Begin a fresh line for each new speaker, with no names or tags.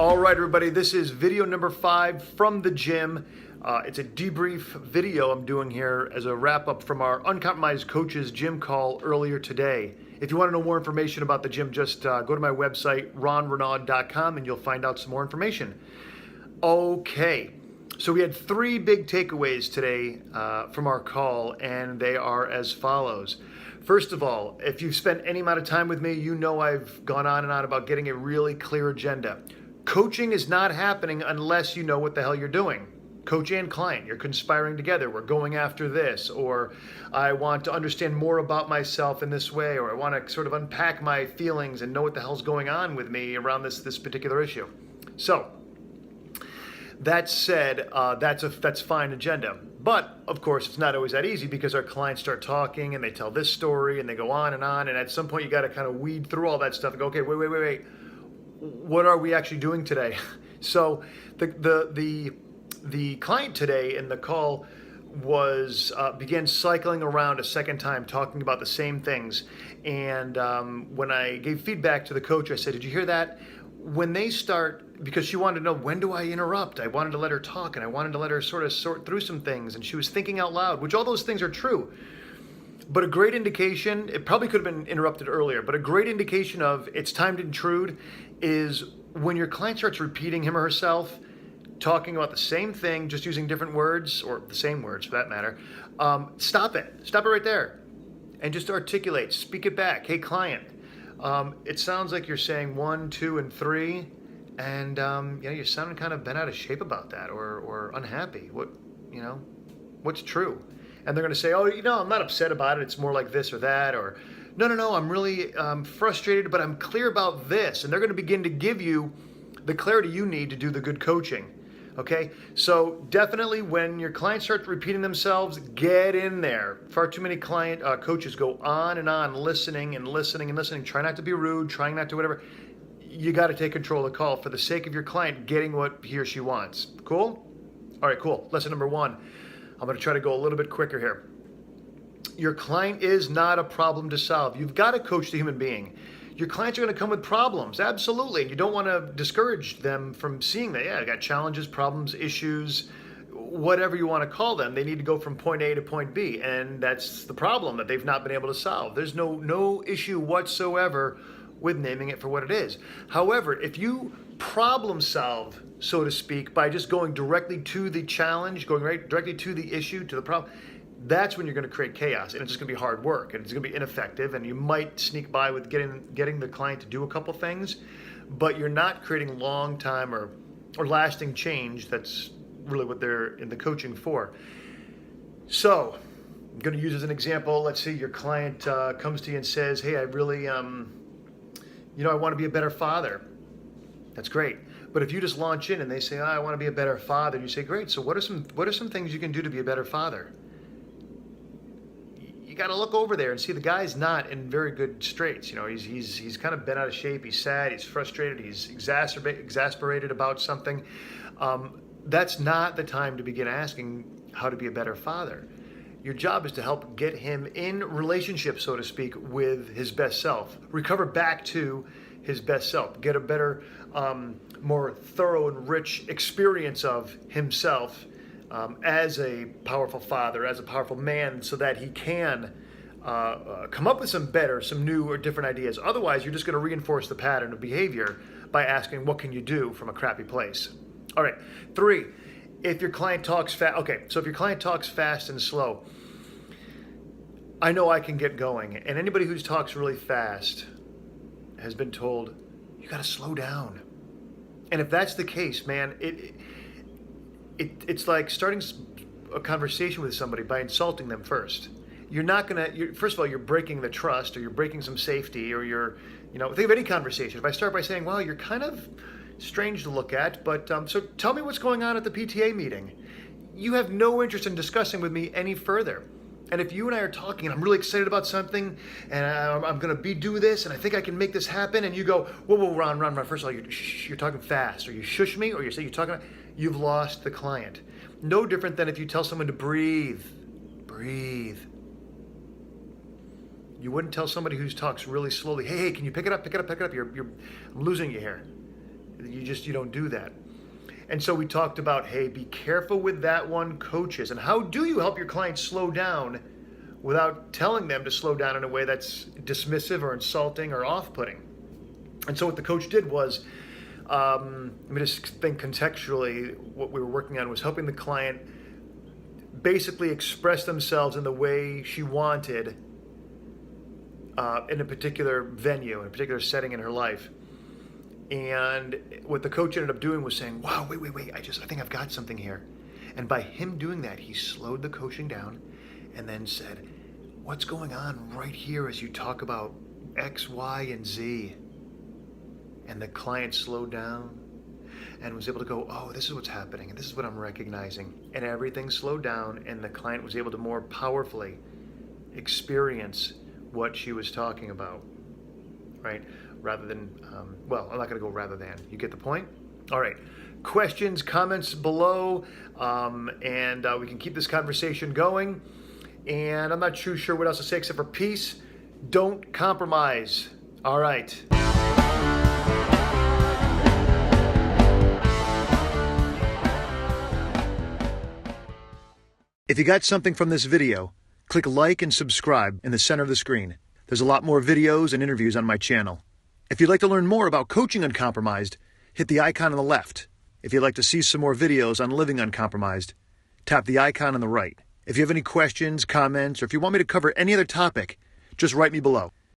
All right, everybody, this is video number 5 from the gym. It's a debrief video I'm doing here as a wrap-up from our Uncompromised Coaches Gym call earlier today. If you want to know more information about the gym, just go to my website, ronrenaud.com, and you'll find out some more information. Okay, so we had 3 big takeaways today from our call, and they are as follows. First of all, if you've spent any amount of time with me, you know I've gone on and on about getting a really clear agenda. Coaching is not happening unless you know what the hell you're doing. Coach and client, you're conspiring together. We're going after this, or I want to understand more about myself in this way, or I want to sort of unpack my feelings and know what the hell's going on with me around this particular issue. So, that said, that's fine agenda. But, of course, it's not always that easy because our clients start talking and they tell this story and they go on, and at some point you got to kind of weed through all that stuff and go, okay, wait. What are we actually doing today? So the client today in the call was began cycling around a second time talking about the same things. And when I gave feedback to the coach, I said, did you hear that? When they start, because she wanted to know, when do I interrupt? I wanted to let her talk, and I wanted to let her sort of sort through some things, and she was thinking out loud, which all those things are true. But a great indication, it probably could have been interrupted earlier, but a great indication of it's time to intrude is when your client starts repeating him or herself, talking about the same thing, just using different words, or the same words for that matter. Stop it right there, and just articulate, speak it back. Hey client, it sounds like you're saying 1, 2, and 3, and you're sounding kind of bent out of shape about that, or unhappy. What's true? And they're going to say, oh, I'm not upset about it. It's more like this or that, or no, I'm really frustrated, but I'm clear about this. And they're going to begin to give you the clarity you need to do the good coaching. Okay, so definitely when your clients start repeating themselves, get in there. Far too many coaches go on and on, listening, trying not to be rude, trying not to whatever. You got to take control of the call for the sake of your client getting what he or she wants. Cool? All right, cool. Lesson number 1. I'm going to try to go a little bit quicker here. Your client is not a problem to solve. You've got to coach the human being. Your clients are going to come with problems, absolutely. And you don't want to discourage them from seeing that. Yeah, I got challenges, problems, issues, whatever you want to call them. They need to go from point A to point B. And that's the problem that they've not been able to solve. There's no issue whatsoever with naming it for what it is. However, if you problem solve, so to speak, by just going directly to the challenge, going right directly to the issue, to the problem, that's when you're going to create chaos, and it's just going to be hard work, and it's going to be ineffective, and you might sneak by with getting the client to do a couple things, but you're not creating long time or lasting change. That's really what they're in the coaching for. So I'm going to use as an example, let's say your client comes to you and says, hey, I really, I want to be a better father. That's great. But if you just launch in and they say, I want to be a better father, and you say, great, so what are some things you can do to be a better father? You got to look over there and see the guy's not in very good straits. He's kind of bent out of shape. He's sad. He's frustrated. He's exasperated about something. That's not the time to begin asking how to be a better father. Your job is to help get him in relationship, so to speak, with his best self. Recover back to his best self. Get a better, more thorough and rich experience of himself as a powerful father, as a powerful man, so that he can come up with some new or different ideas. Otherwise, you're just going to reinforce the pattern of behavior by asking, what can you do from a crappy place? All right, 3, if your client talks fast, okay, so if your client talks fast and slow, I know I can get going. And anybody who talks really fast has been told, you got to slow down. And if that's the case, man, it's like starting a conversation with somebody by insulting them first. You're not going to, first of all, you're breaking the trust, or you're breaking some safety, or think of any conversation. If I start by saying, well, you're kind of strange to look at, but so tell me what's going on at the PTA meeting. You have no interest in discussing with me any further. And if you and I are talking and I'm really excited about something and I'm going to do this and I think I can make this happen, and you go, whoa, Ron, first of all, you're talking fast, or you shush me, or you say you're talking, you've lost the client. No different than if you tell someone to breathe. You wouldn't tell somebody who talks really slowly, hey, can you pick it up? I'm losing you here. You don't do that. And so we talked about, hey, be careful with that one, coaches. And how do you help your clients slow down without telling them to slow down in a way that's dismissive or insulting or off-putting? And so what the coach did was, let me just think contextually, what we were working on was helping the client basically express themselves in the way she wanted in a particular venue, in a particular setting in her life. And what the coach ended up doing was saying, wow, wait, I think I've got something here. And by him doing that, he slowed the coaching down and then said, what's going on right here as you talk about X, Y, and Z? And the client slowed down and was able to go, oh, this is what's happening, and this is what I'm recognizing. And everything slowed down, and the client was able to more powerfully experience what she was talking about, right? Rather than, well, I'm not going to go rather than. You get the point? All right. Questions, comments below, and we can keep this conversation going. And I'm not too sure what else to say except for peace. Don't compromise. All right. If you got something from this video, click like and subscribe in the center of the screen. There's a lot more videos and interviews on my channel. If you'd like to learn more about coaching uncompromised, hit the icon on the left. If you'd like to see some more videos on living uncompromised, tap the icon on the right. If you have any questions, comments, or if you want me to cover any other topic, just write me below.